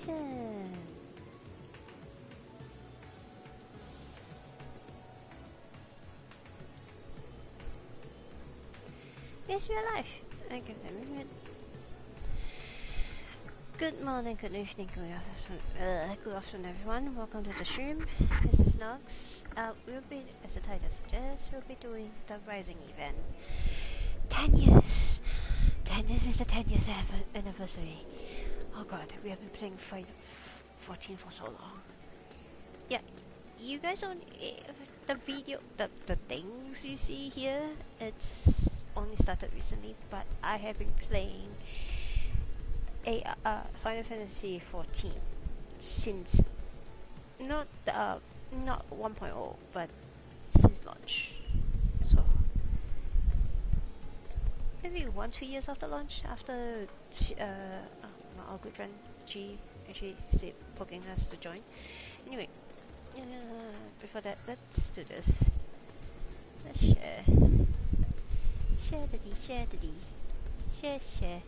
Congratulations! Yes, we're alive! Okay, good morning, good evening, good afternoon everyone. Welcome to the stream. This is Nox. We'll be, as the title suggests, we'll be doing the Rising event. 10 years! 10 years is the 10 years anniversary. Oh god, we have been playing Final 14 for so long. Yeah, you guys don't... the video, the things you see here, it's only started recently, but I have been playing Final Fantasy 14 since not 1.0, but since launch. So maybe 1-2 years after launch, after our good friend G actually said poking us to join. Anyway, before that, let's do this. Let's share the D, share.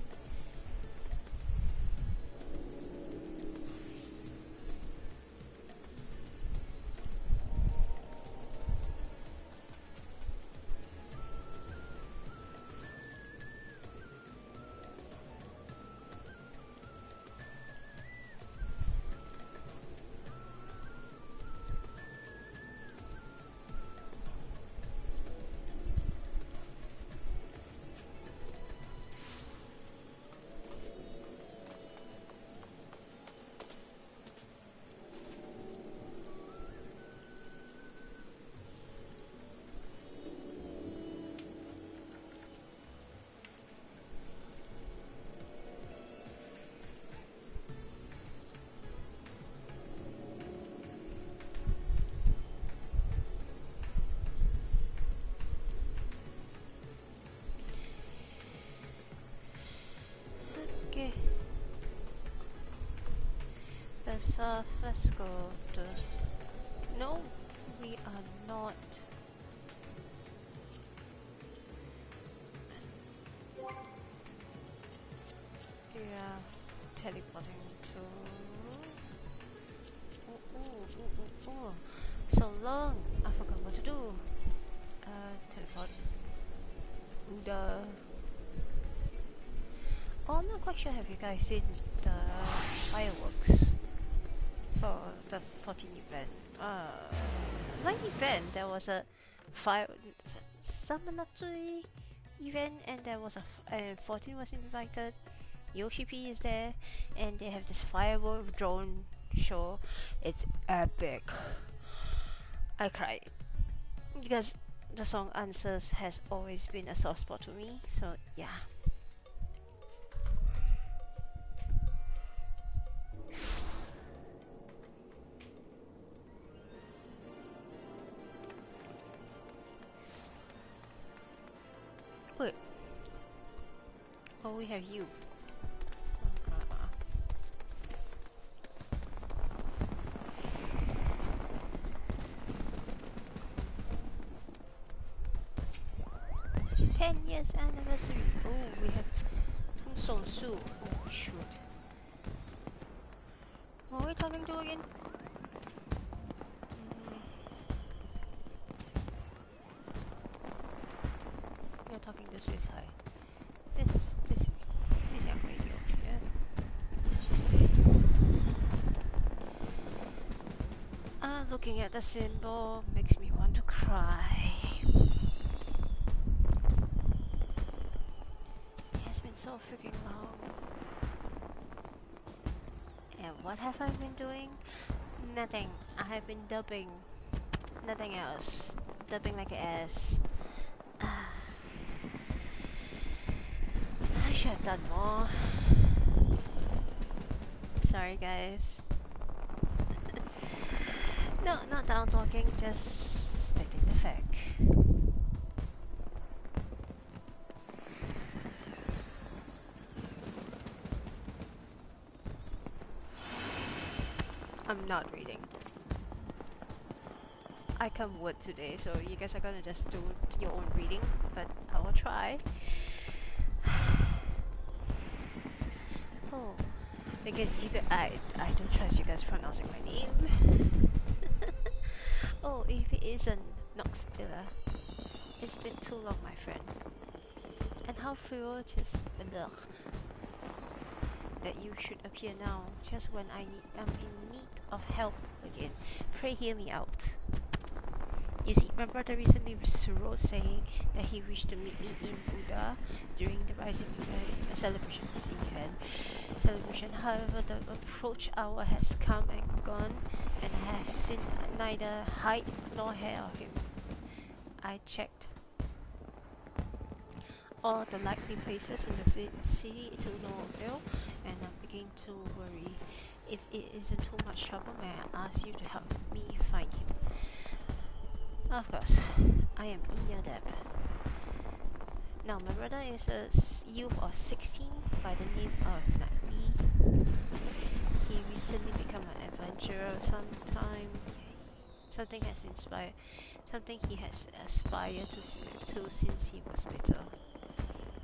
Okay. Let's go to... No, we are not. We are teleporting to... Oh. So long, I forgot what to do. Teleport. Oh, I'm not quite sure, have you guys seen the fireworks for the 14 event? Like event, there was a Samanatsui event, and there was and 14 was invited. Yoshi P is there, and they have this firework drone show. It's epic. I cried because the song Answers has always been a soft spot to me, so yeah. Wait. Oh, we have you. Years anniversary. Oh, we had tombstones too. Oh shoot. What are we talking to again? You're talking to this high. This young radio. Yeah. Looking at the symbol makes me want to cry. So freaking long. And what have I been doing? Nothing. I have been dubbing. Nothing else. Dubbing like an ass. I should have done more. Sorry guys. No, not down talking, just stating the fact. I'm not reading. I come wood today, so you guys are gonna just do your own reading, but I will try. Oh, Because I don't trust you guys pronouncing my name. Oh, if it isn't Nox'ila, it's been too long, my friend. And how ferocious that you should appear now, just when I'm in need of help again. Pray hear me out. You see, my brother recently wrote saying that he wished to meet me in WOAH during the rising event, celebration. However, the approach hour has come and gone, and I have seen neither hide nor hair of him. I checked all the likely places in the city to no avail, and I'm beginning to worry. If it isn't too much trouble, may I ask you to help me find him? Of course, I am Nox'ila Graves. Now, my brother is a youth of 16 by the name of Anni. He recently became an adventurer. Something he has aspired to since he was little.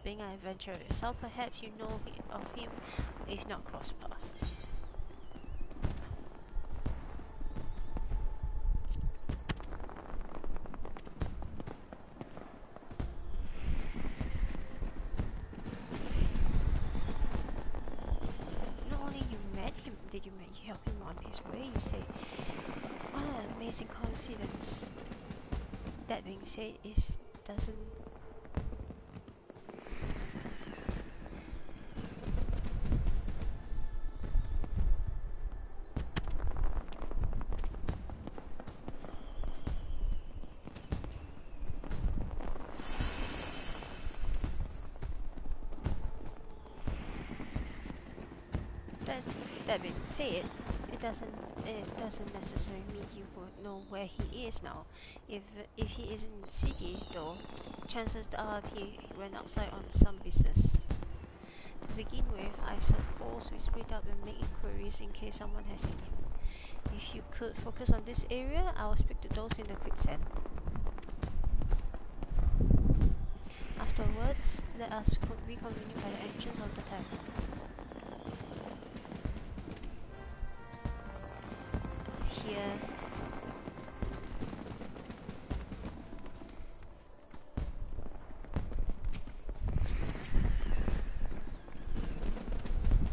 Being an adventurer yourself, perhaps you know of him, if not cross paths. Not only you met him, did you help him on his way, you say. What an amazing coincidence. That being said, doesn't That being said, it doesn't necessarily mean you would know where he is now. If he is in the city, though, chances are he went outside on some business. To begin with, I suppose we split up and make inquiries in case someone has seen him. If you could focus on this area, I will speak to those in the quicksand. Afterwards, let us reconvene by the entrance of the tavern. Here.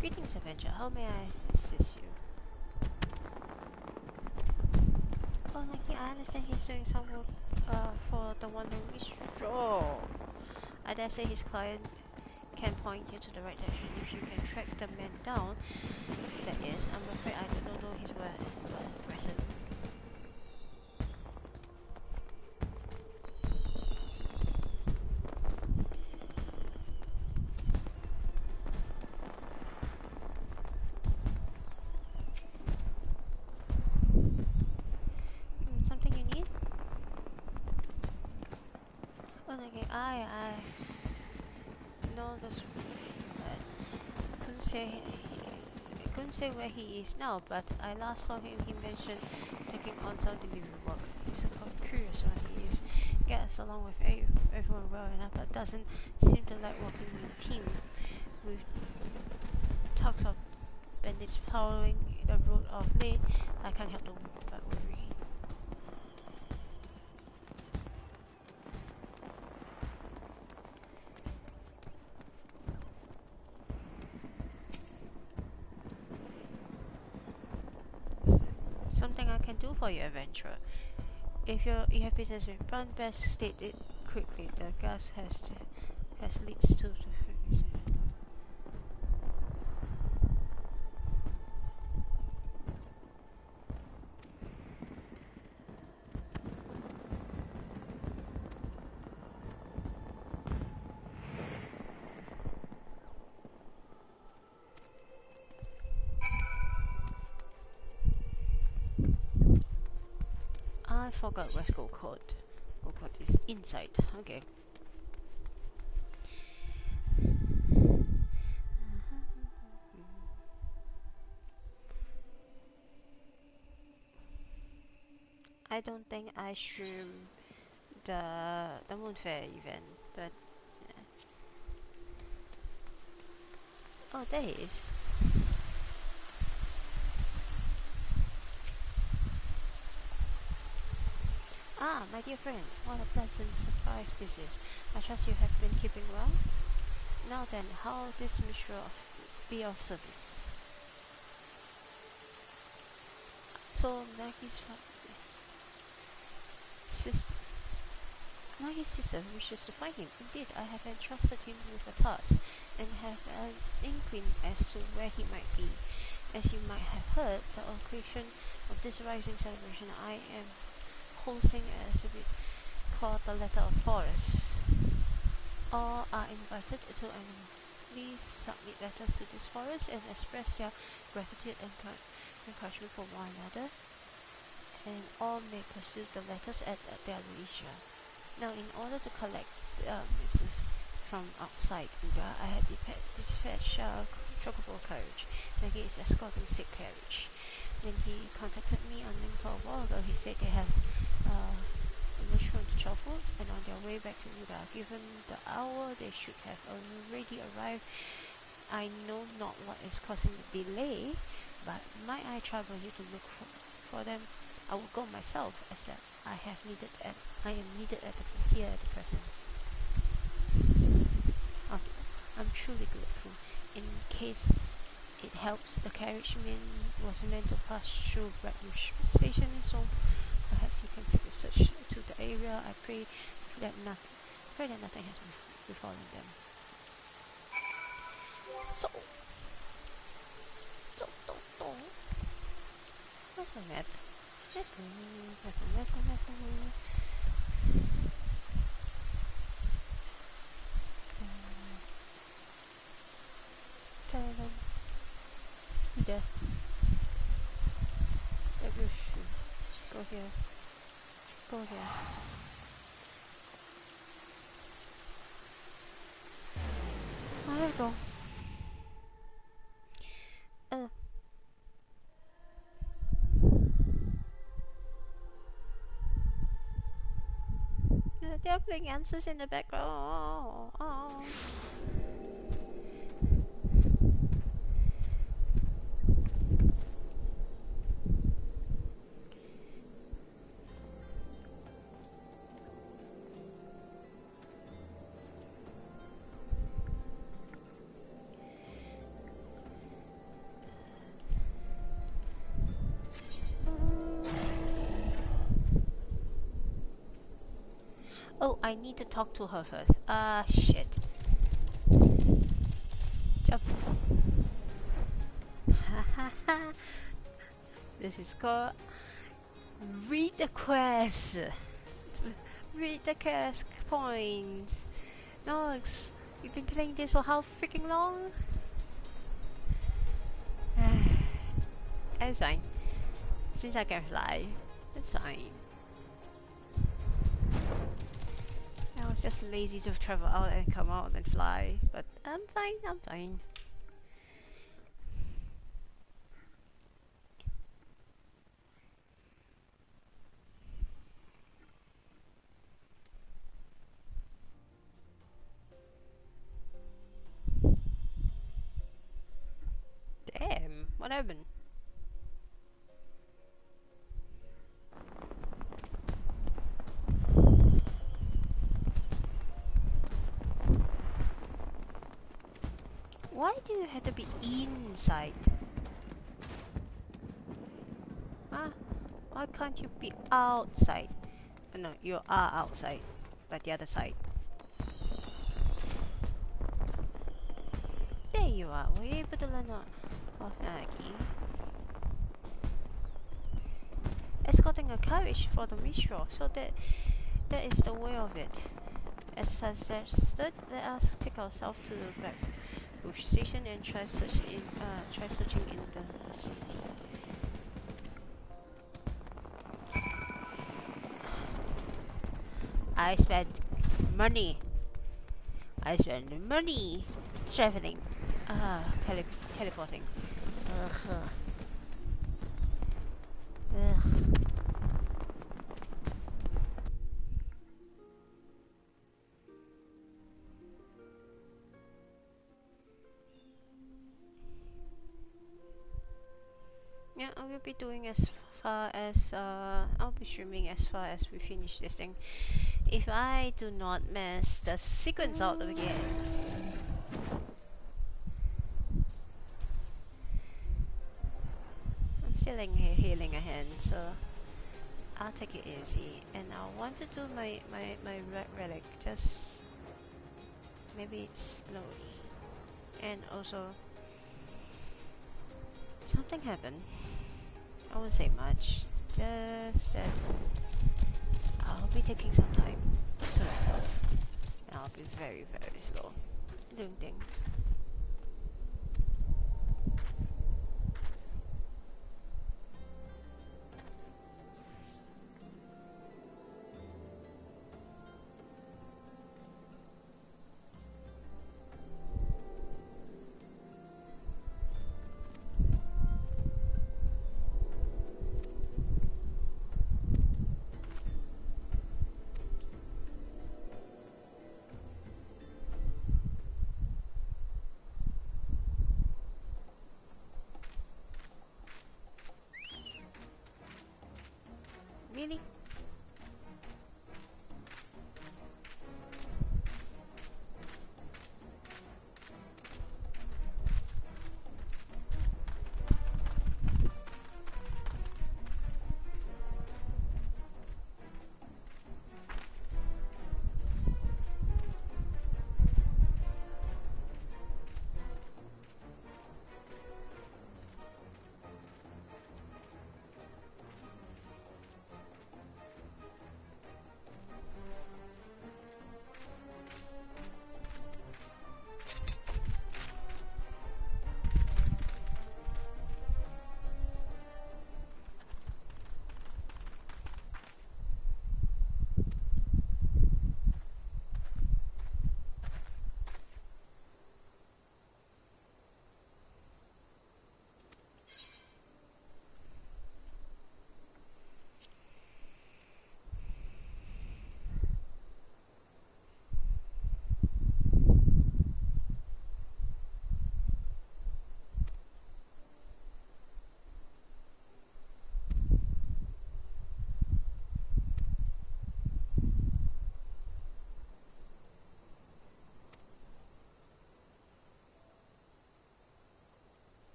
Greetings, adventure. How may I assist you? Oh, Nike, I understand he's doing some work for the Wandering Sure. I dare say his client can point you to the right direction if you can track the man down. That is, I'm afraid I do not know his present. Something you need? Well, okay, I know this. Couldn't say where he is now, but I last saw him. He mentioned taking on some delivery work. He's curious when he is. Gets along with everyone well enough, but doesn't seem to like working in team. With talks of bandits following the road of late, I can't help but worry. Something I can do for you, adventurer. If you have business with Brown, best state it quickly. The gas has leads to the I forgot where's Go Code. Go Code is inside. Okay. I don't think I stream the Moon Fair event, but yeah. Oh, there he is. Ah, my dear friend, what a pleasant surprise this is. I trust you have been keeping well. Now then, how this mixture be of service? So sister, Nagi's sister wishes to find him. Indeed, I have entrusted him with a task, and have an inkling as to where he might be. As you might have heard, the occasion of this rising celebration I am hosting an exhibit called the Letter of Forest. All are invited to anonymously submit letters to this forest and express their gratitude and encouragement for one another, and all may pursue the letters at their leisure. Now, in order to collect missive from outside Uda, I had dispatched chocobo carriage. Nagi is escorting sick carriage. When he contacted me on LinkedIn a while ago, he said they have emerged from the truffles and on their way back to Uda. Given the hour, they should have already arrived. I know not what is causing the delay, but might I trouble you to look for them? I will go myself, as I am needed at here at the present. I'm truly grateful. In case it helps, the carriage was meant to pass through Bradbury Station, so perhaps you can take a search to the area. I pray that nothing has befallen them. So, where's my map? There. Go here. Go here. Oh, let's go. They're playing answers in the background. Oh. Oh, I need to talk to her first. Ah, shit. Jump. This is called read the quest. Read the quest points. Nox, you've been playing this for how freaking long? It's fine. Since I can fly, it's fine. I was just lazy to travel out and come out and fly, but I'm fine. Damn, what happened? Why do you have to be inside? Huh? Why can't you be outside? No, you are outside, but the other side. There you are. Were you able to learn of Nagi? Escorting a carriage for the Mistral, so that is the way of it. As suggested, let us take ourselves to the Bradbury Station and try searching in the vicinity. I spend money traveling, teleporting. Ugh. Yeah, I will be doing as far as I'll be streaming as far as we finish this thing. If I do not mess the sequence out again. I'm still healing a hand, so I'll take it easy. And I want to do my relic, just maybe slowly. And also, something happened. I won't say much, just that I'll be taking some time to myself. And I'll be very, very slow doing things. Really?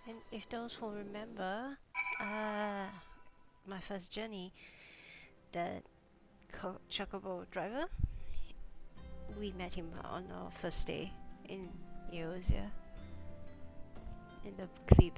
And if those who remember, my first journey, that Chocobo driver, we met him on our first day in Eosia, in the clip.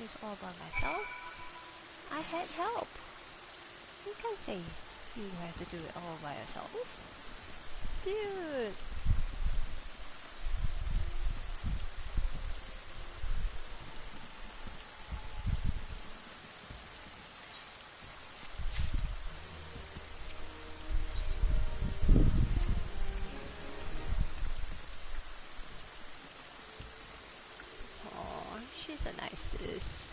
this all by myself. I had help. You can't say you have to do it all by yourself. Dude. Oh, she's a nice sis.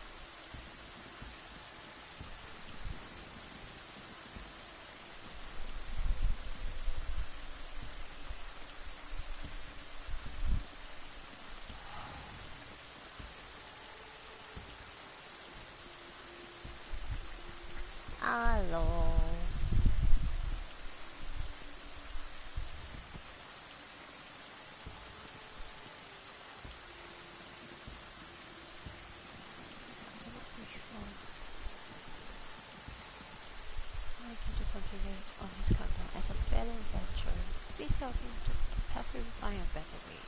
Hello. To continue on his countdown as a fellow adventurer, please help him to help him find a better way.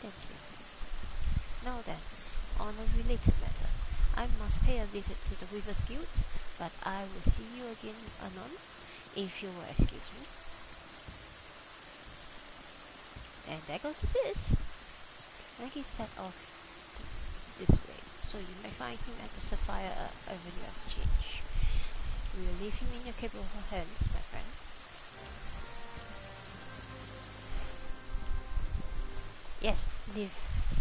Thank you. Now then, on a related matter, I must pay a visit to the Weaver's Guild, but I will see you again anon, if you will excuse me. And there goes the sis. And he set off this way, so you may find him at the Sapphire Avenue Exchange. We will leave him in your capable hands, my friend. Yes, leave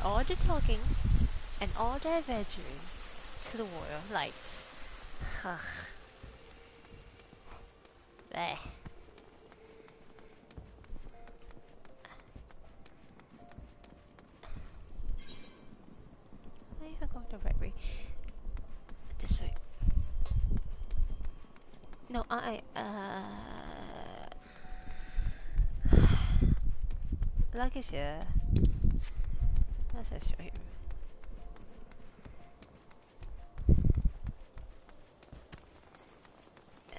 all the talking and all the adventuring to the warrior light. Bleh. I even go the right way. This way. No, luck is here. Let's just show him.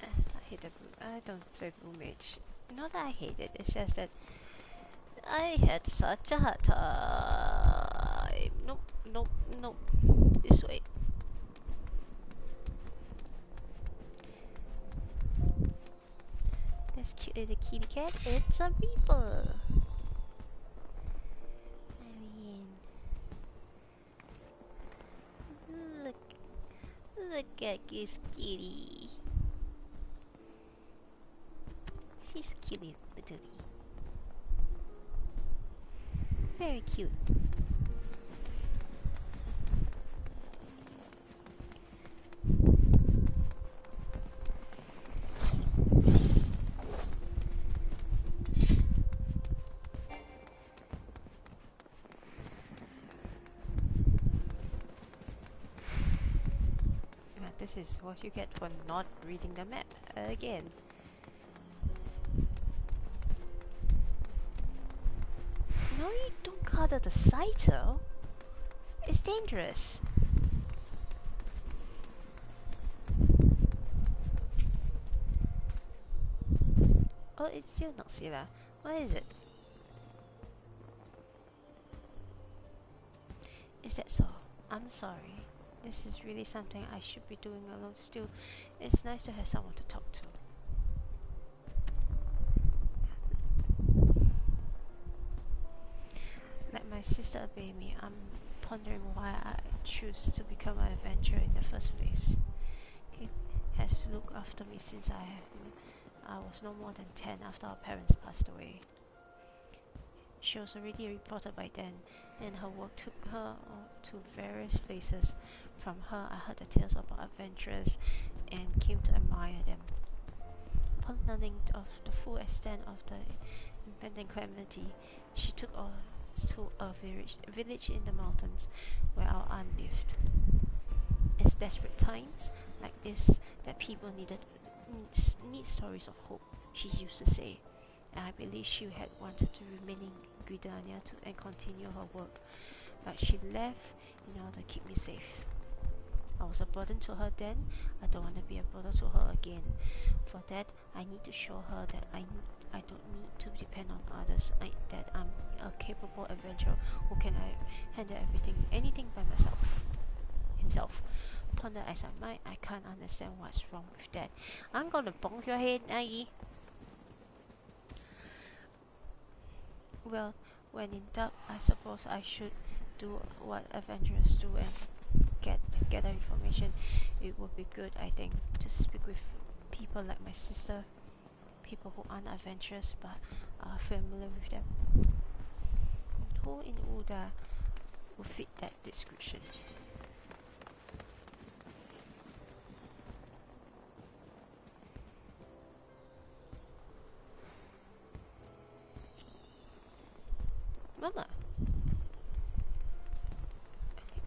I hate the blue. I don't play blue mage. Not that I hate it, it's just that I had such a hard time. Nope, nope, nope. This way. This cute little kitty cat, it's a reaper. I mean, look at this kitty. She's cute little. Very cute. This is what you get for not reading the map again. No, you don't gather the Saito. It's dangerous. Oh, it's still Nox'ila. What is it? Is that so? I'm sorry. This is really something I should be doing alone. Still, it's nice to have someone to talk to. Let my sister obey me. I'm pondering why I choose to become an adventurer in the first place. He has looked after me since I was no more than 10 after our parents passed away. She was already a reporter by then, and her work took her to various places. From her, I heard the tales about adventurers and came to admire them. Upon learning of the full extent of the impending calamity, she took us to a village in the mountains where our aunt lived. It's desperate times like this that people need stories of hope, she used to say. And I believe she had wanted to remain in Gridania and continue her work, but she left in order to keep me safe. I was a burden to her then. I don't want to be a burden to her again. For that, I need to show her that I don't need to depend on others. That I'm a capable adventurer who can handle anything by himself. Ponder as I might, I can't understand what's wrong with that. I'm gonna bonk your head, Annie. Well, when in doubt, I suppose I should do what adventurers do and gather information. It would be good, I think, to speak with people like my sister, people who aren't adventurous but are familiar with them. Who in Uda would fit that description? Mama.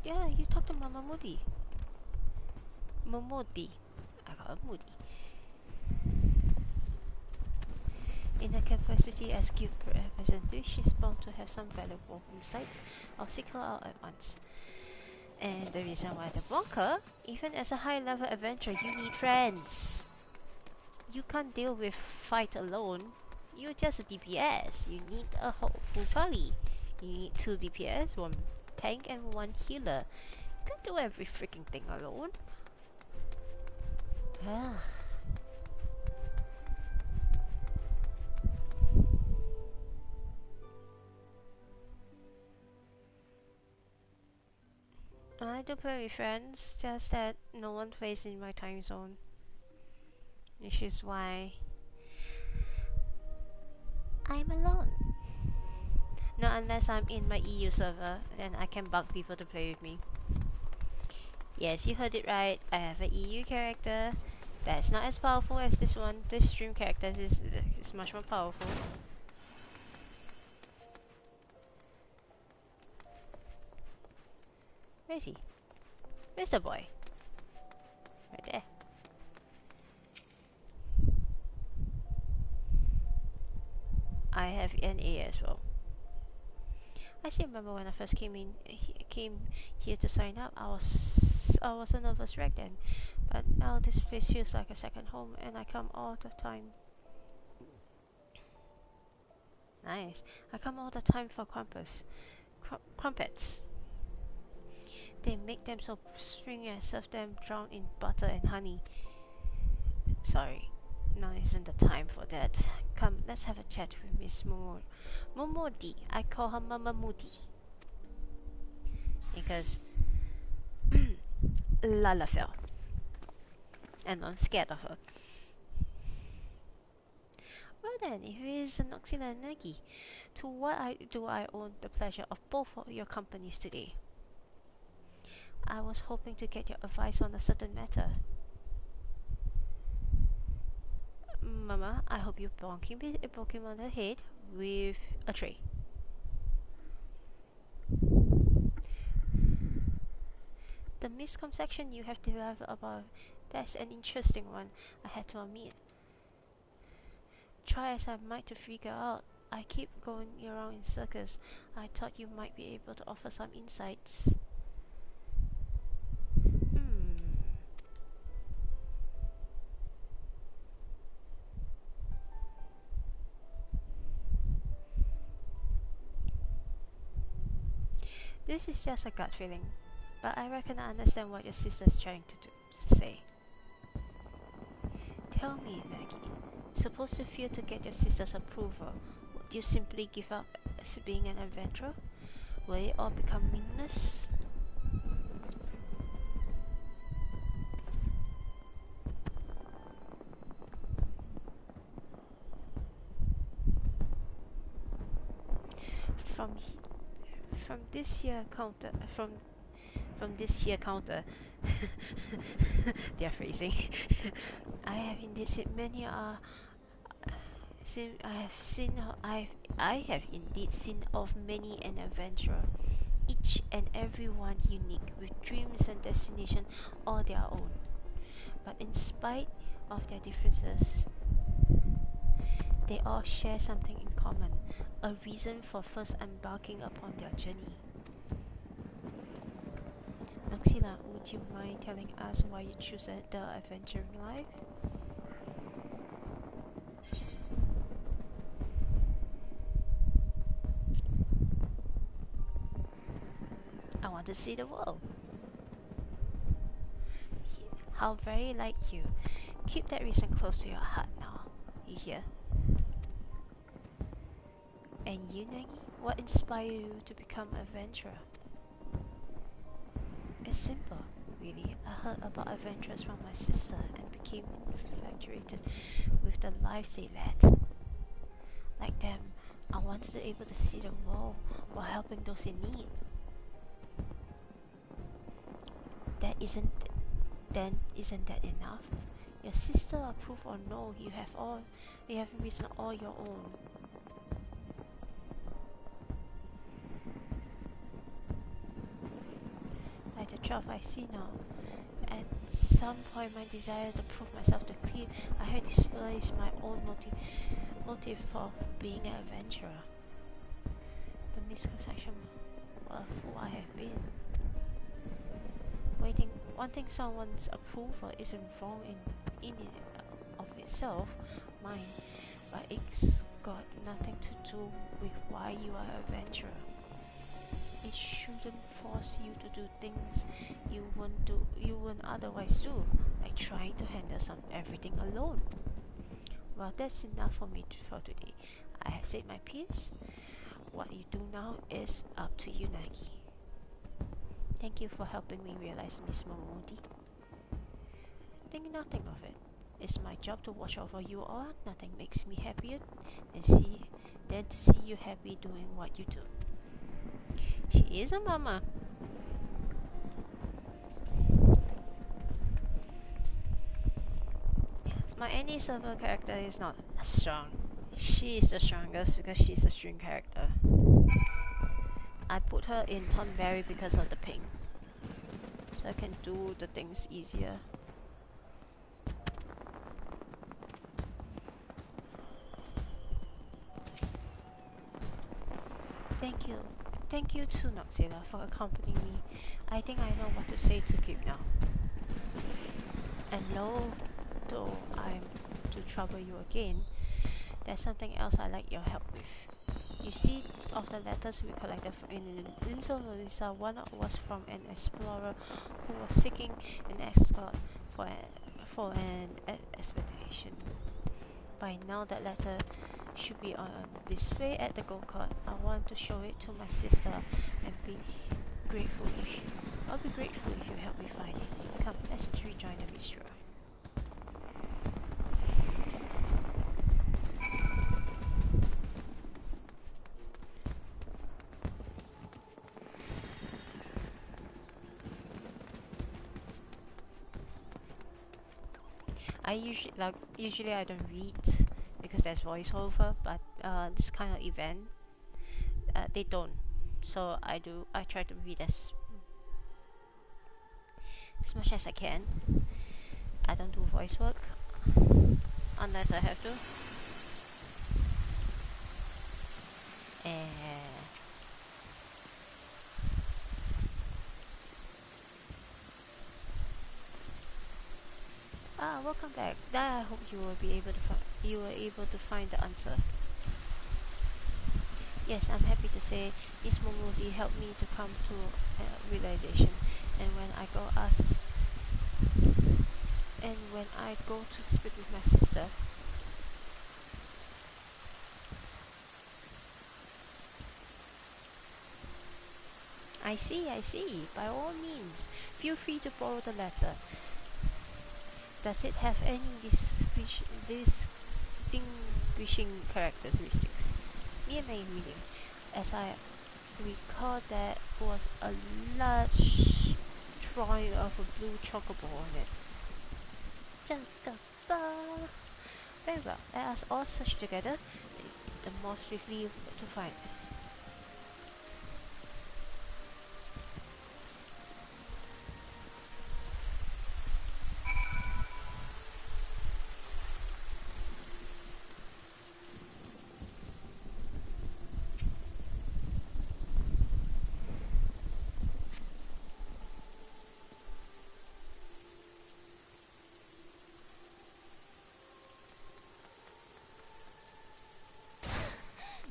Yeah, you talk to Mama Moody. Momodi. I got a Moody. In her capacity as guild representative, she's bound to have some valuable insights. I'll seek her out at once. And the reason why the bonker, even as a high-level adventurer, you need friends. You can't deal with fight alone. You're just a DPS. You need a full party. You need 2 DPS, 1 tank, and 1 healer. You can't do every freaking thing alone. I do play with friends, just that no one plays in my time zone. Which is why I'm alone. Not unless I'm in my EU server, then I can bug people to play with me. Yes, you heard it right. I have an EU character that's not as powerful as this one. This stream character is much more powerful. Where is he? Where's the boy? Right there. I have Anni as well. I still remember when I first came here to sign up. I was a nervous wreck then, but now this place feels like a second home, and I come all the time. Nice. I come all the time for crumpets. They make them so stringy and serve them drowned in butter and honey. Sorry, now isn't the time for that. Come, let's have a chat with Miss Momodi. I call her Mama Moody because Lala fell, and I'm scared of her. Well then, if it is Nox'ila Graves, to what do I owe the pleasure of both of your companies today? I was hoping to get your advice on a certain matter. Mama, I hope you bonk him on the head with a tray. The misconception you have developed about that's an interesting one, I had to admit. Try as I might to figure out, I keep going around in circles. I thought you might be able to offer some insights. This is just a gut feeling, but I reckon I understand what your sister's trying to say. Tell me, Nagi, supposed to fail to get your sister's approval, would you simply give up as being an adventurer? Will it all become meaningless? From this here counter, they are phrasing. I have indeed seen many I have indeed seen of many an adventurer, each and every one unique, with dreams and destination all their own. But in spite of their differences, they all share something in common, a reason for first embarking upon their journey. The Nox'ila, would you mind telling us why you choose the adventure life? I want to see the world. How very like you. Keep that reason close to your heart now. You hear? And you, Nagi? What inspired you to become an adventurer? It's simple, really. I heard about adventures from my sister and became infatuated with the lives they led. Like them, I wanted to be able to see the world while helping those in need. Isn't that enough? Your sister approve or no, you have a reason all your own. By the 12 I see now, at some point my desire to prove myself to clear, I had displays my own motive for being an adventurer. The misconception of who I have been. Wanting someone's approval isn't wrong in it of itself, mine, but it's got nothing to do with why you are an adventurer. It shouldn't force you to do things you wouldn't otherwise do, like trying to handle everything alone. Well, that's enough for me for today. I have said my piece. What you do now is up to you, Nagi. Thank you for helping me realize Miss Momodi. Think nothing of it. It's my job to watch over you all. Nothing makes me happier than to see you happy doing what you do. She is a mama. My Anni server character is not strong. She is the strongest because she's the string character. I put her in Tonberry because of the ping, so I can do the things easier. Thank you to Nox'ila for accompanying me. I think I know what to say to Kip now. And though I'm to trouble you again, there's something else I'd like your help with. You see, of the letters we collected in Melissa, one was from an explorer who was seeking an escort for an expedition. By now that letter should be on display at the Gold Court. I want to show it to my sister and be grateful I'll be grateful if you help me find it. Come, let's rejoin the bistro. Usually I don't read because there's voiceover, but this kind of event they don't, so I try to read as much as I can. I don't do voice work unless I have to. Welcome back. I hope you will be able to find the answer. Yes, I'm happy to say Miss Momodi helped me to come to realization, and when I go to speak with my sister, I see. By all means, feel free to borrow the letter. Does it have any distinguishing characteristics? Me and my reading, as I recall, there was a large drawing of a blue chocobo on it. Very well, let us all search together, the more swiftly to find it.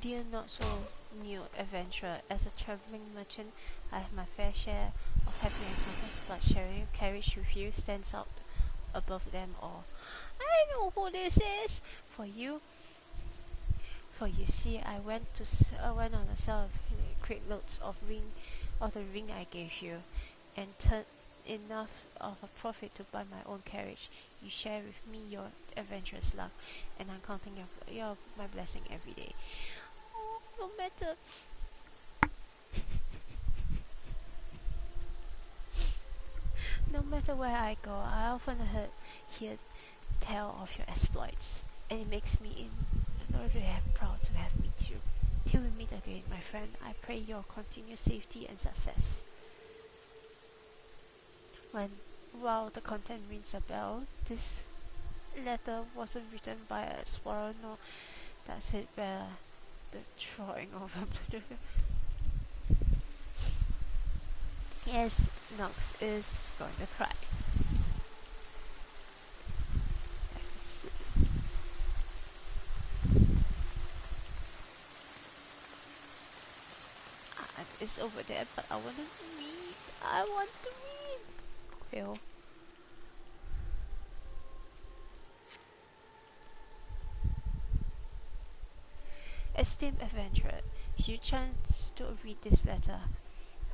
Dear not so new adventurer, as a traveling merchant, I have my fair share of happy encounters, but sharing carriage with you stands out above them all. I know who this is! For you see, I went on a sale of great loads of the ring I gave you, and turned enough of a profit to buy my own carriage. You share with me your adventurous luck, and I'm counting my blessing every day. Oh, no matter where I go, I often hear tell of your exploits, and it makes me proud to have met you. Till we meet again, my friend, I pray your continued safety and success. While the content rings a bell, this letter wasn't written by a explorer, nor does it bear the drawing of a Yes, Nox is going to cry. It's over there, but I want to read. I want to read. Quill. Esteemed adventurer, if you chance to read this letter,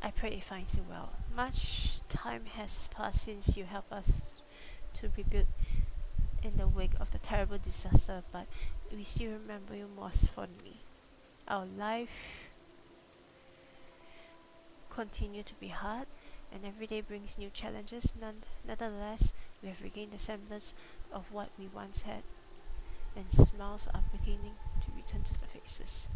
I pray it finds you well. Much time has passed since you helped us to rebuild in the wake of the terrible disaster, but we still remember you most fondly. Our life continue to be hard, and every day brings new challenges. Nonetheless, we have regained the semblance of what we once had, and smiles are beginning to return to the faces.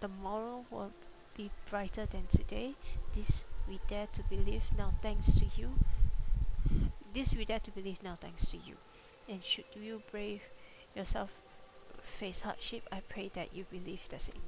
Tomorrow will be brighter than today. This we dare to believe now, thanks to you. And should you brave yourself, face hardship, I pray that you believe the same.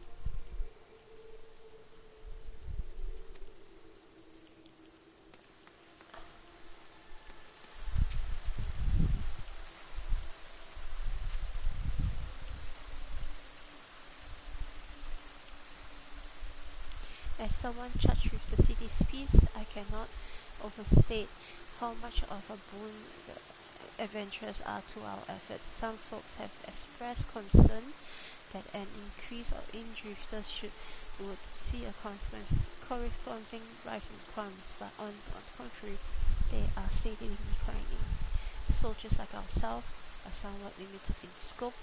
As someone charged with the city's peace, I cannot overstate how much of a boon the adventurers are to our efforts. Some folks have expressed concern that an increase in drifters would see a corresponding rise in crimes, but on the contrary, they are steadily declining. Soldiers like ourselves are somewhat limited in scope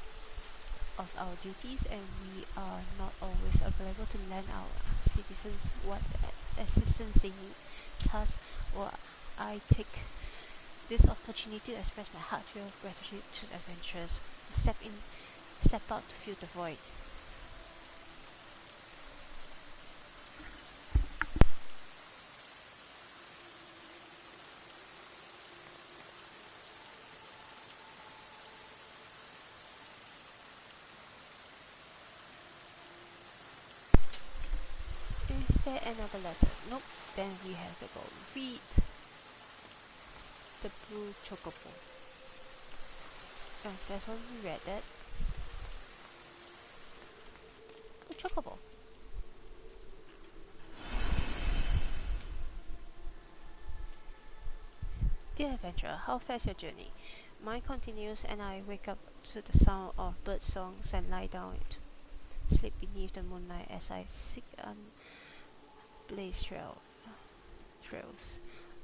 of our duties, and we are not always available to lend our citizens what assistance they need. Thus, I take this opportunity to express my heartfelt gratitude to the adventurers who step out to fill the void. Is there another letter? Nope. Then we have to go read the blue chocobo. Oh, that's when we read that. Blue chocobo. Dear adventurer, how fares your journey? Mine continues, and I wake up to the sound of bird songs and lie down to sleep beneath the moonlight as I seek unblazed trails.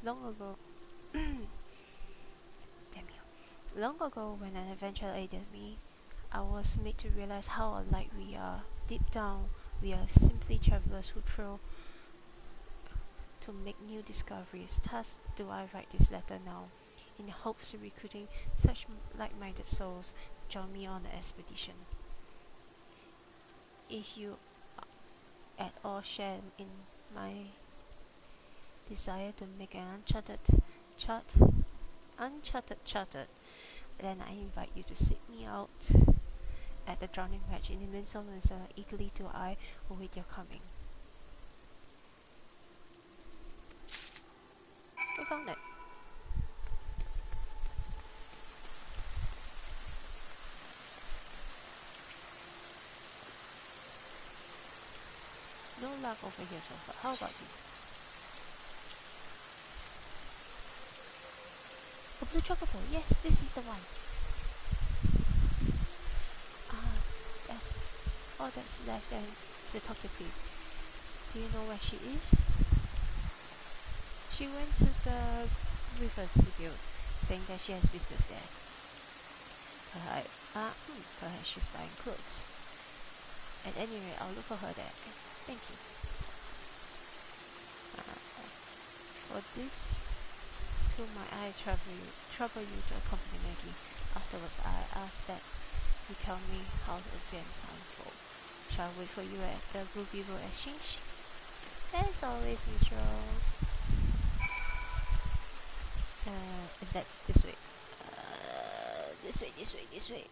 Long ago, Long ago, when an adventurer aided me, I was made to realize how alike we are. Deep down, we are simply travelers who thrill to make new discoveries. Thus do I write this letter now, in hopes of recruiting such like-minded souls to join me on the expedition. If you at all share in my desire to make an uncharted charter, then I invite you to seek me out at the Drowning Match in the midst of eagerly do I await your coming. We found it. luck over here so far. How about you? A blue chocobo. Yes, this is the one. That's all that's left then to talk to Pete. Do you know where she is? She went to the river studio, saying that she has business there. Perhaps she's buying clothes. At any rate, I'll look for her there. Thank you. For this, to my eye trouble you to accompany Maggie. Afterwards, I ask that you tell me how the events unfold. Shall I wait for you at the Ruby Road Exchange? As always, Miss Rowe. Is that this way? This way.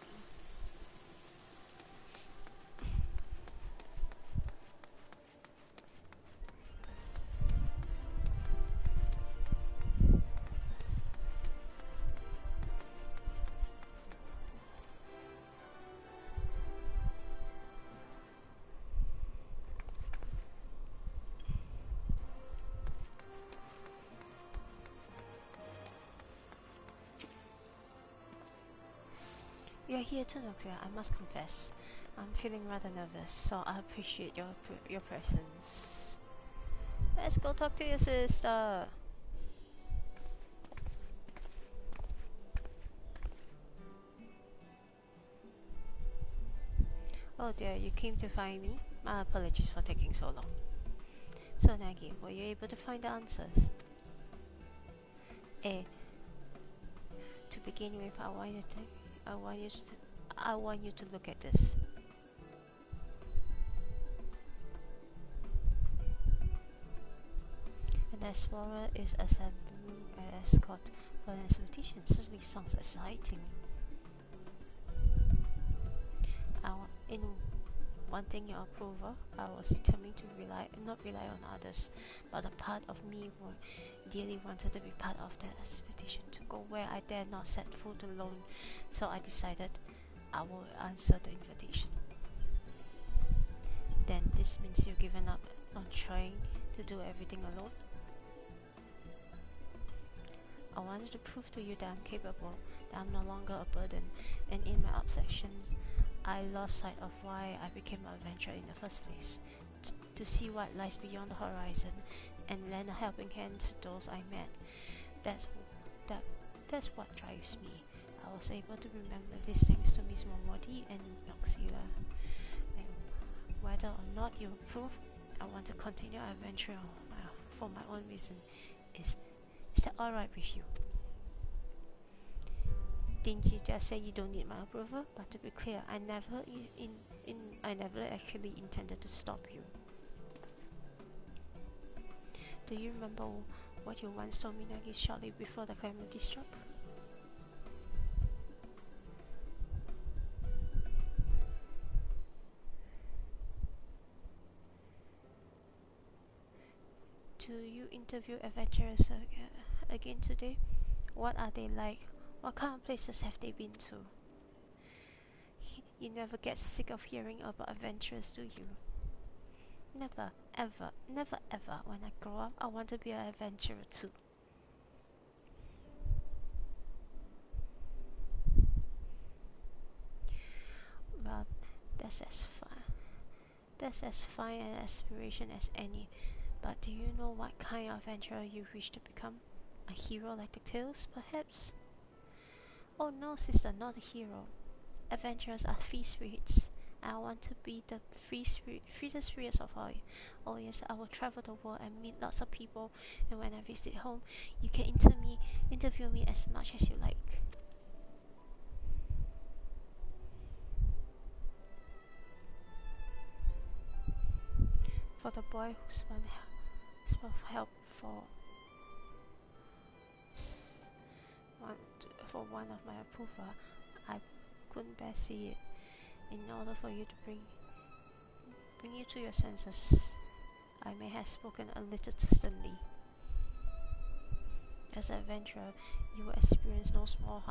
You're here too, Doctor. I must confess, I'm feeling rather nervous, so I appreciate your presence. Let's go talk to your sister. Oh dear, you came to find me? My apologies for taking so long. So Nagi, were you able to find the answers? To begin with, I want you to look at this. An explorer is assembling an escort for an expedition. Certainly sounds exciting. In wanting your approval, I was determined to not rely on others, but a part of me dearly wanted to be part of that expedition, to go where I dare not set foot alone. So I decided I will answer the invitation. Then this means you've given up on trying to do everything alone? I wanted to prove to you that I'm capable, that I'm no longer a burden, and in my obsessions, I lost sight of why I became an adventurer in the first place, to see what lies beyond the horizon and lend a helping hand to those I met. That's what drives me. I was able to remember this thanks to Miss Momodi and Nox'ila. And whether or not you approve, I want to continue our adventure for my own reason. Is that alright with you? Didn't you just say you don't need my approval? But to be clear, I never actually intended to stop you. Do you remember what you once told me, Nagi, shortly before the calamity struck? Do you interview adventurers again today? What are they like? What kind of places have they been to? You never get sick of hearing about adventurers, do you? Never, ever, never ever. When I grow up, I want to be an adventurer too. Well, that's as fine an aspiration as any. But do you know what kind of adventurer you wish to become? A hero like the Tales, perhaps? Oh no, sister, not a hero. Adventurers are free spirits. I want to be the freest spirits of all. Oh yes, I will travel the world and meet lots of people, and when I visit home, you can interview me as much as you like. For the boy who's help for one of my approval, I couldn't bear see it. In order for you to bring you to your senses, I may have spoken a little distantly. As an adventurer, you will experience no small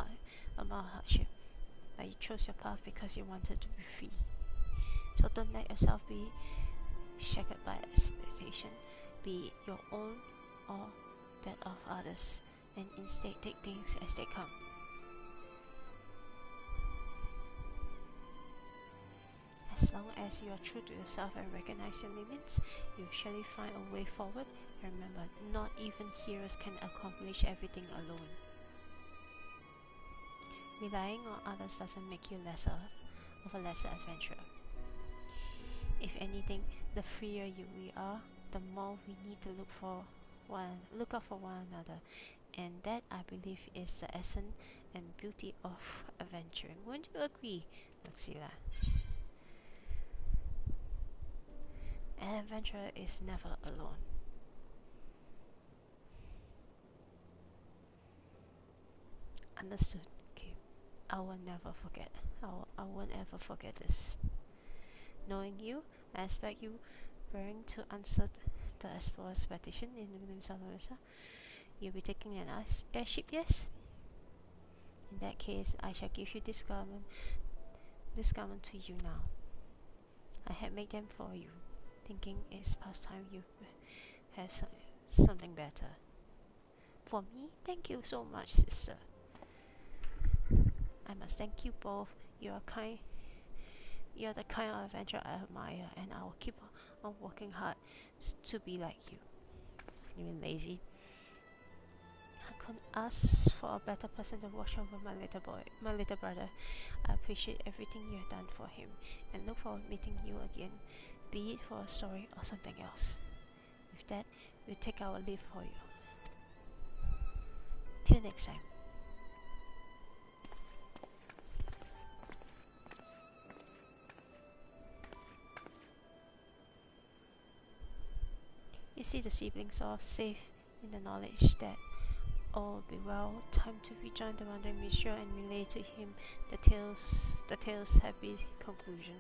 amount of hardship, but you chose your path because you wanted to be free. So don't let yourself be shackled by expectation, be it your own or that of others, and instead take things as they come. As long as you are true to yourself and recognize your limits, you'll surely find a way forward. And remember, not even heroes can accomplish everything alone. Relying on others doesn't make you lesser adventurer. If anything, the freer we are, the more we need to look out for one another, and that, I believe, is the essence and beauty of adventuring. Wouldn't you agree, Nox'ila? An adventurer is never alone. Understood. Okay. I will never forget. I won't ever forget this. Knowing you, I expect you preparing to answer the explorer's petition in the name of Melissa. You'll be taking an airship, yes? In that case, I shall give you this garment to you now. I had made them for you, thinking it's past time you have something better. For me, thank you so much, sister. I must thank you both. You're the kind of adventurer I admire, and I will keep on working hard to be like you. You mean lazy? I couldn't ask for a better person to watch over my little brother. I appreciate everything you have done for him, and look forward to meeting you again, be it for a story or something else. With that, we'll take our leave for you. Till next time. You see the siblings are safe in the knowledge that all will be well. Time to rejoin the wandering minstrel and relay to him the tale's happy conclusion.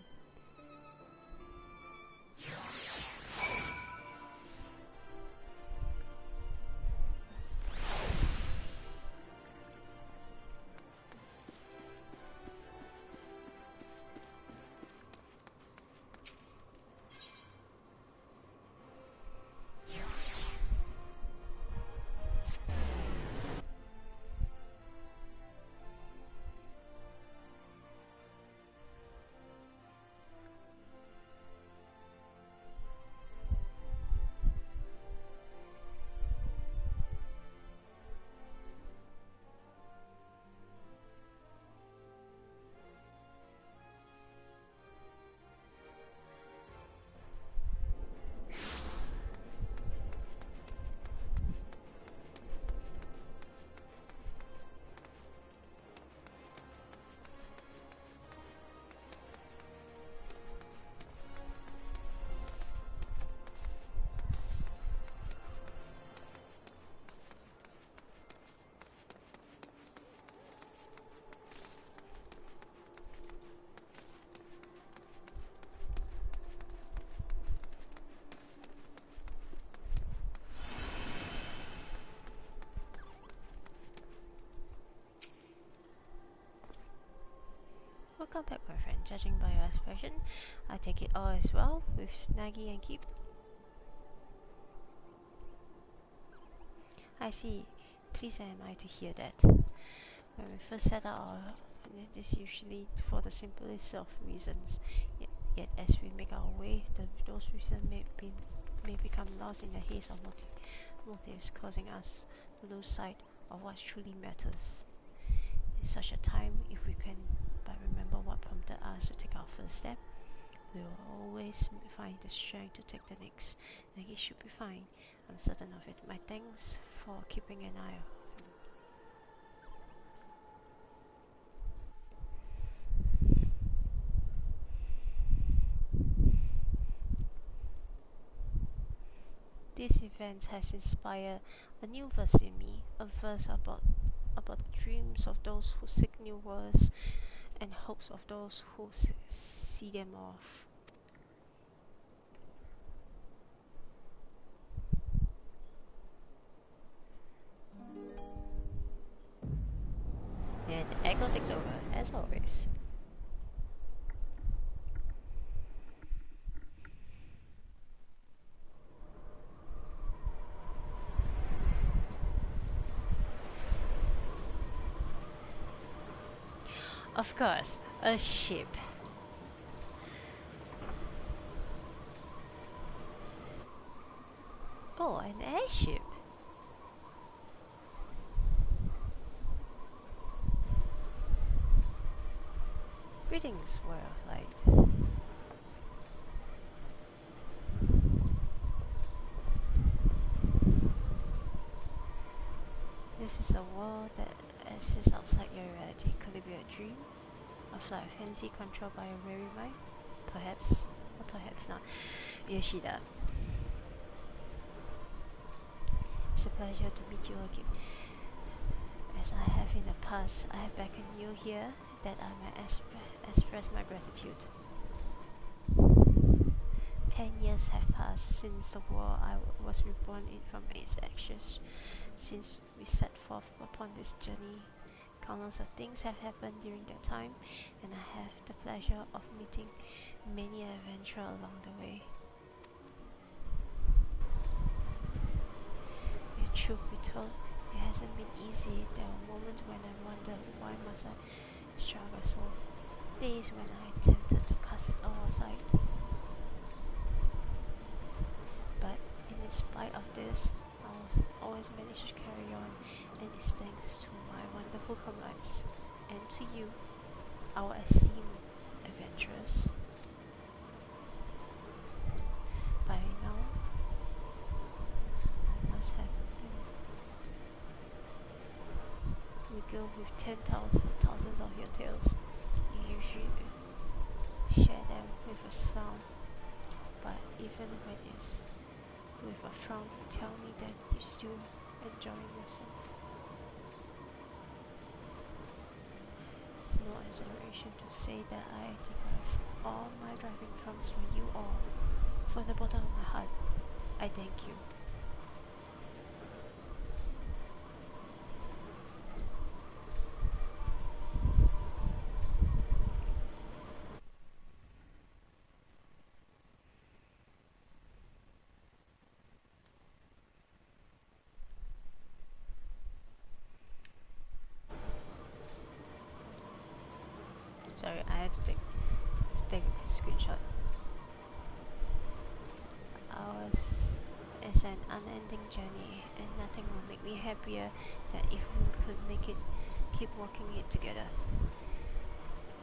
Welcome back, my friend. Judging by your expression, I take it all as well with Nagi and Keep. I see. Pleased am I to hear that. When we first set out, it is usually for the simplest of reasons. Yet as we make our way, those reasons may become lost in the haze of motives, causing us to lose sight of what truly matters. In such a time, if we can but remember what prompted us to take our first step, we will always find the strength to take the next, and it should be fine. I'm certain of it. My thanks for keeping an eye on him. This event has inspired a new verse in me, a verse about the dreams of those who seek new worlds and hopes of those who see them off. And Echo takes over, as always. Of course, a ship. Oh, an airship. Greetings, world of light. This is a world that exists outside your reality. Could it be a dream? A flight of fantasy controlled by a weary mind? Perhaps, or perhaps not. Yoshida. It's a pleasure to meet you again. As I have in the past, I have beckoned you here that I may express my gratitude. 10 years have passed since the war I was reborn in from its ashes. Since we set forth upon this journey, countless of things have happened during that time, and I have the pleasure of meeting many adventurers along the way. The truth be told, it hasn't been easy. There were moments when I wondered why must I struggle so. Days when I attempted to cast it all aside. But in spite of this, I always managed to carry on, and it's thanks to my wonderful comrades and to you, our esteemed adventurers. By now, I must have been regaled with thousands of your tales. You usually share them with a smile, but even when it's with a frown, you tell me that you still enjoying yourself. It's no exaggeration to say that I derive all my driving comes from you all. From the bottom of my heart, I thank you. Sorry, I had to take a screenshot. Ours is an unending journey, and nothing will make me happier than if we could keep walking it together.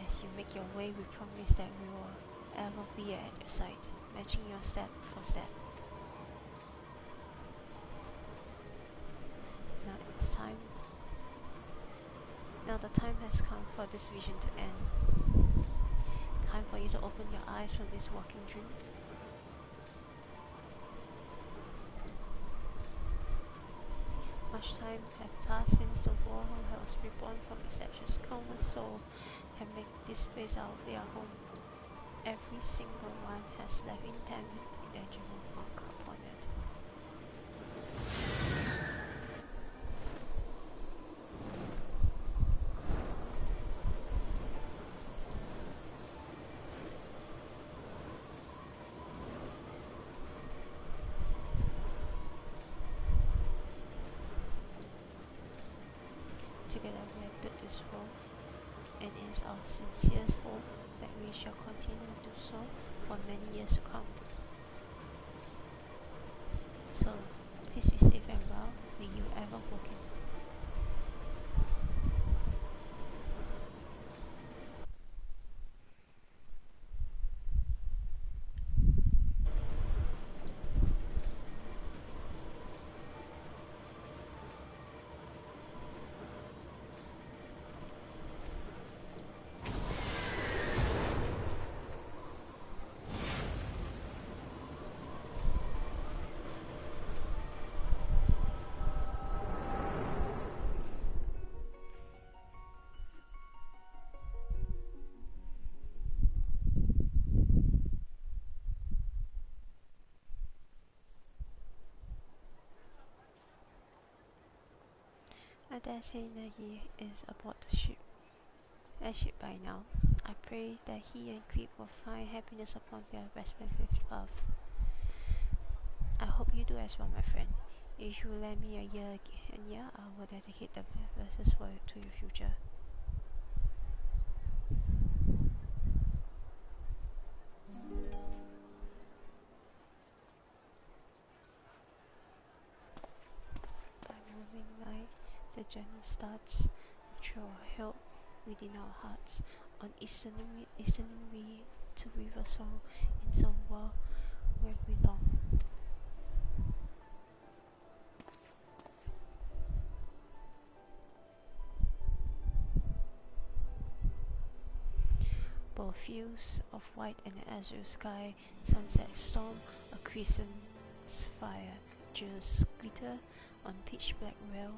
As you make your way, we promise that we will ever be at your side, matching your step for step. Now the time has come for this vision to end. Time for you to open your eyes from this walking dream. Much time has passed since the WOAH was reborn from its ashes. Countless souls have made this place their home. Every single one has left intangible mark upon it. Together we have built this world, and it is our sincerest hope that we shall continue to do so for many years to come. So, please be safe and well. May you ever walk in. I dare say that he is aboard the airship by now. I pray that he and Creep will find happiness upon their respective path. I hope you do as well, my friend. If you lend me a year, I will dedicate the verses to your future. というフューチャー journey starts. Throw help within our hearts on eastern way to River Song in some world where we belong. Both fields of white and azure sky, sunset storm, a crescent fire, jewels glitter on pitch black rail.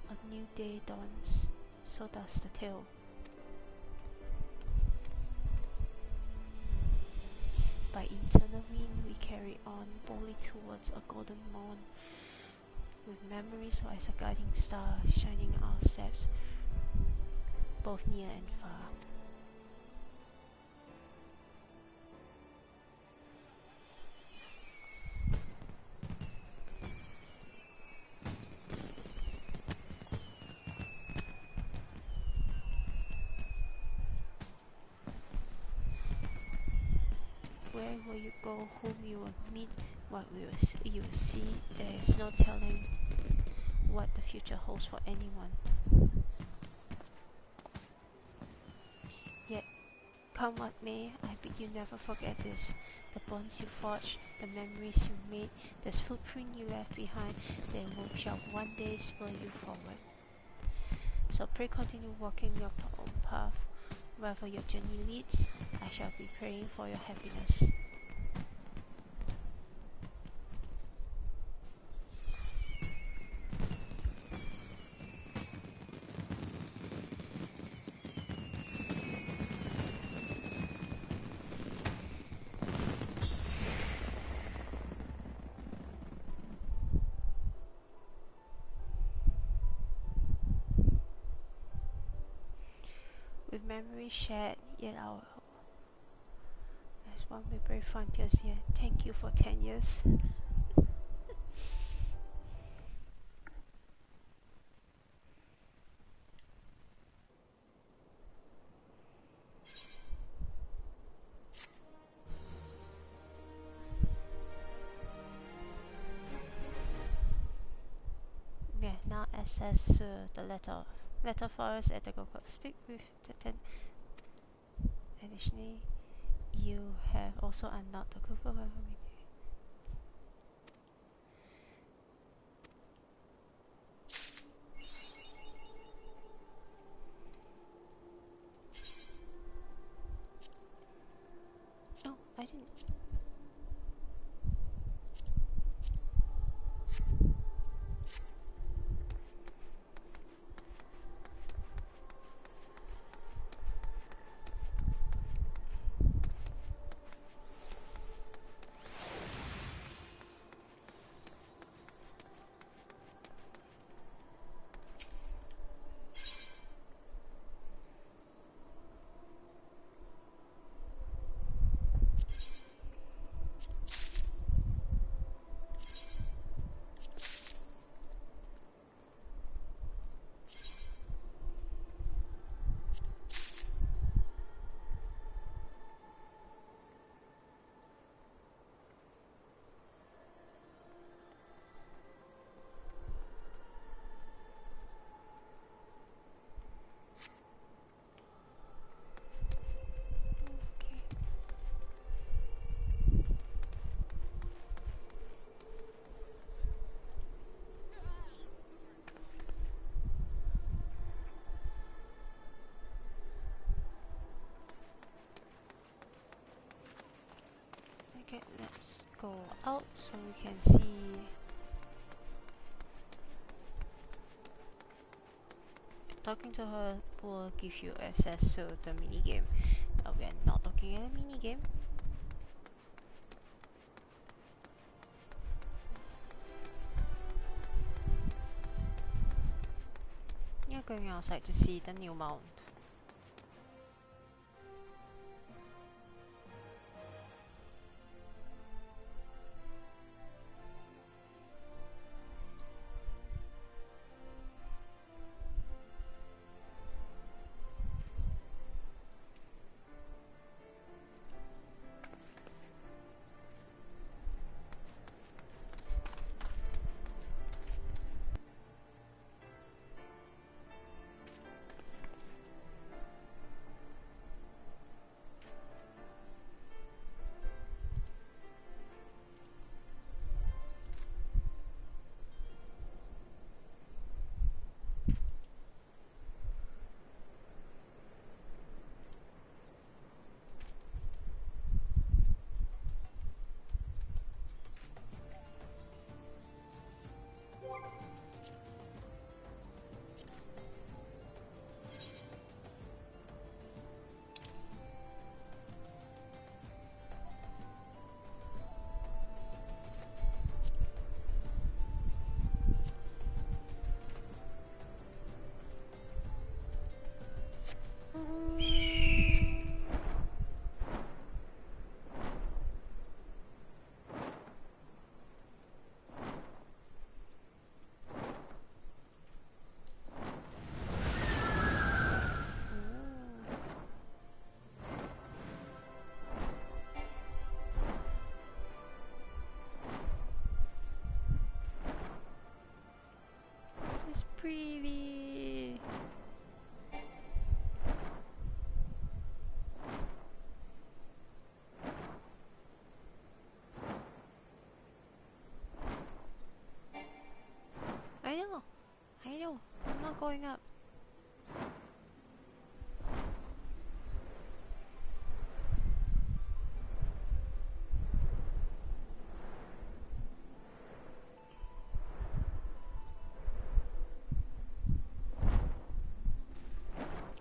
A new day dawns, so does the tale. By eternal wind we carry on, boldly towards a golden morn, with memories as a guiding star, shining our steps, both near and far. Where will you go, whom you will meet, what you will see? There is no telling what the future holds for anyone. Yet, come what may, I bid you never forget this. The bonds you forged, the memories you made, this footprint you left behind, they shall one day spur you forward. So pray continue walking your own path. Wherever your journey leads, I shall be praying for your happiness. With memories shared, yet our as one with brave frontiers here. Thank you for 10 years. Yeah, now access the letter forest at the Google. Speak with the 10. Additionally, you have also unlocked the Google. Oh, I didn't. Okay, let's go out so we can see. Talking to her will give you access to the minigame. We are not looking at a minigame. You're going outside to see the new mount. going up?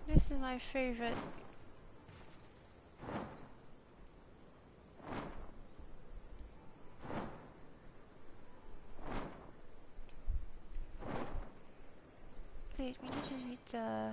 This is my favorite. Wait, we need to read the...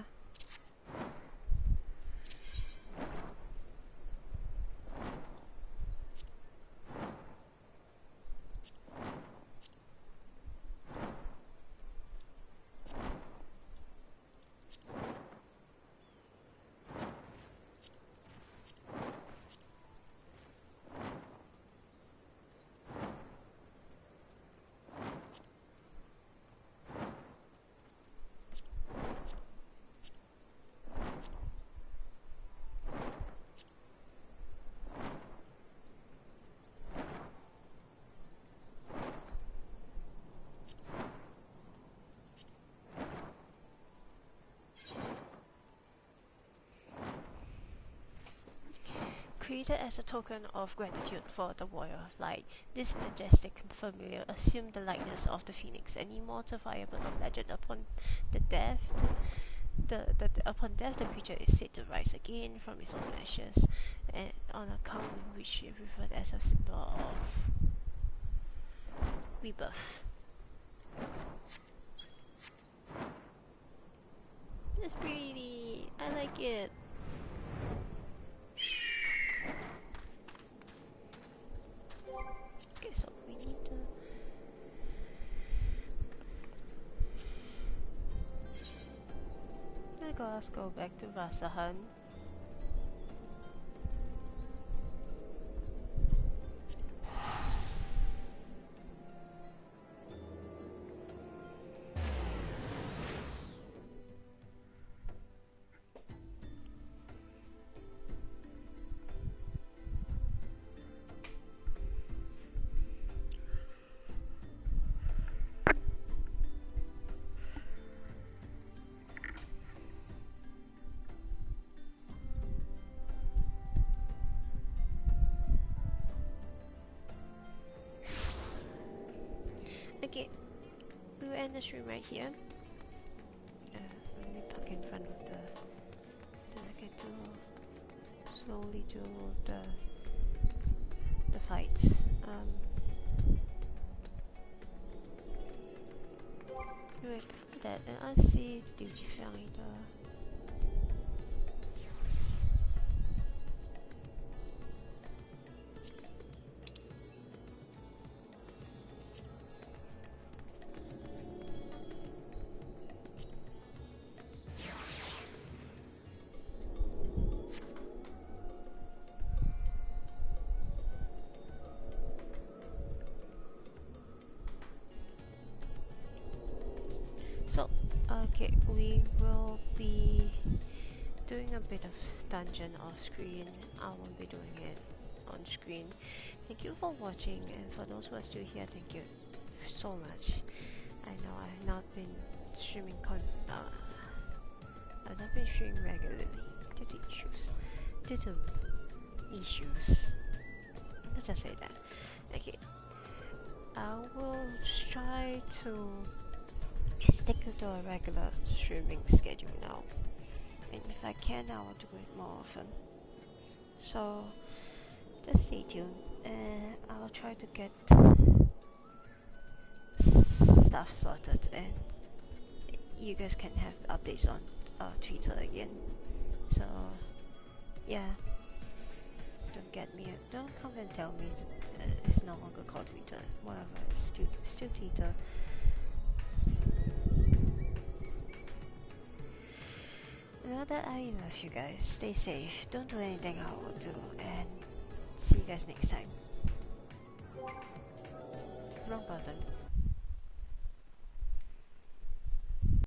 Created as a token of gratitude for the warrior of light, this majestic familiar assumed the likeness of the phoenix, an immortal firebird of legend. Upon death, the creature is said to rise again from its own ashes, and on account of which it referred as a symbol of rebirth. It's pretty. I like it. Okay, so we need to... Let's go back to Vasahan. Okay, we will end the stream right here. Let me park in front of the... Then I get to slowly do the fights. Wait, that and I see the duty finder. Okay, we will be doing a bit of dungeon off screen. I won't be doing it on screen. Thank you for watching, and for those who are still here, thank you so much. I know I've not been streaming regularly due to issues. Let's just say that. Okay, I will try to stick to a regular streaming schedule now, and if I can, I will do it more often. So just stay tuned, and I will try to get stuff sorted, and you guys can have updates on Twitter again. So yeah, don't come and tell me it's no longer called Twitter. Whatever, it's still Twitter. Know that I love you guys. Stay safe. Don't do anything I will do. And see you guys next time. Wrong button.